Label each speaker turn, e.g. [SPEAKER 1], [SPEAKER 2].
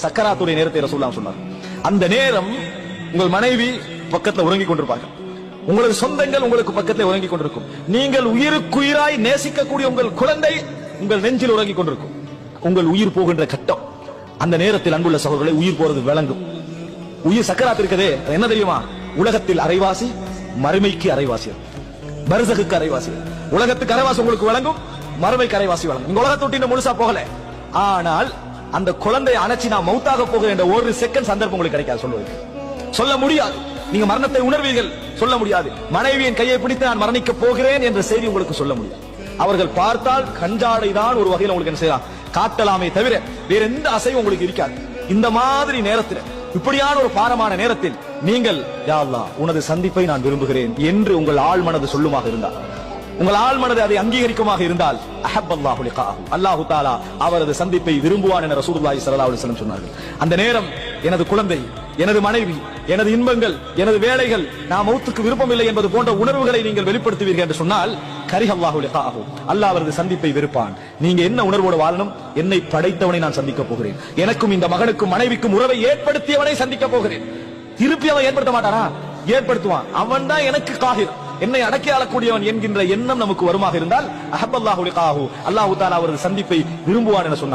[SPEAKER 1] சக்கராத்துடைய நேரத்தை ரசூலுல்லாஹ் சொன்னார். அந்த நேரம் உங்கள் மனைவி பக்கத்துல உறங்கிக் கொண்டிருப்பார்கள், உங்களது சொந்தங்கள் உங்களுக்கு பக்கத்தில் உறங்கிக் கொண்டிருக்கும், நீங்கள் உயிருக்குயிராய் நேசிக்கக்கூடிய உங்கள் குழந்தை உங்கள் நெஞ்சில் உறங்கிக் கொண்டிருக்கும். உங்கள் உயிர் போகின்ற கட்டம், அந்த நேரத்தில் அன்புள்ள சகோதரர்களை உயிர் போறது விளங்கும். உயிர் சக்கராத்து இருக்கதே என்ன தெரியுமா? உலகத்தில் அரைவாசி, மறுமைக்கு அரைவாசி, பர்சகுக்கு அரைவாசி. உலகத்துக்கு அரைவாசி உங்களுக்கு விளங்கும், மறுமைக்கு அரைவாசி விளங்கும். நீங்க உலகத்தை விட்டு முழுசா போகல, ஆனால் அந்த குழந்தையை அணைச்சி நான் மௌத்தாக போகிற என்ற ஒரு செகண்ட் சந்தர்ப்பம் உங்களுக்கு கிடைக்காது. சொல்ல முடியாது. நீங்க மரணத்தை உணர்வீர்கள், சொல்ல முடியாது. மனைவியின் கையை பிடித்து நான் மரணிக்க போகிறேன் என்ற செய்தி உங்களுக்கு சொல்ல முடியாது. அவர்கள் பார்த்தால் கஞ்சாடை தான் ஒரு வகையில் உங்களுக்கு என்ன செய்யலாம், காட்டலாமே தவிர வேற எந்த அசைவும் உங்களுக்கு இருக்காது. இந்த மாதிரி நேரத்தில், இப்படியான ஒரு பாரமான நேரத்தில் நீங்கள் யா அல்லாஹ் உனது சந்திப்பை நான் விரும்புகிறேன் என்று உங்கள் ஆழ் மனது சொல்லுமாக இருந்தால், உங்கள் ஆழ் மனது அதை அங்கீகரிக்குமாக இருந்தால், அஹப்பல்லாஹு லிகாஹு, அல்லாஹு தஆலா அவரது சந்திப்பை விரும்புவான் என ரசூலுல்லாஹி ஸல்லல்லாஹு அலைஹி வஸல்லம் சொன்னார்கள். அந்த நேரம் எனது குழந்தை, எனது மனைவி, எனது இன்பங்கள், எனது வேலைகள், நான் மௌத்துக்கு விருப்பம் இல்லை என்பது போன்ற உணர்வுகளை நீங்கள் வெளிப்படுத்துவீர்கள் என்று சொன்னால், கரிஹல்லாஹு லிகாஹு, அல்லாஹ் அவரது சந்திப்பை வெறுப்பான். நீங்க என்ன உணர்வோடு வாழணும்? என்னை படைத்தவனை நான் சந்திக்க போகிறேன், எனக்கும் இந்த மகனுக்கும் மனைவிக்கும் உறவை ஏற்படுத்தியவனை சந்திக்க போகிறேன். திருப்பி அவன் ஏற்படுத்த மாட்டானா? ஏற்படுத்துவான். அவன் தான் எனக்கு காஹிர், என்னை அடக்கி ஆளக்கூடியவன் என்கின்ற எண்ணம் நமக்கு வருமாக இருந்தால், அஹப்பல்லாஹு லிகாஹு, அல்லாஹு தஆலா அவரது சந்திப்பை விரும்புவான் என சொன்னார்.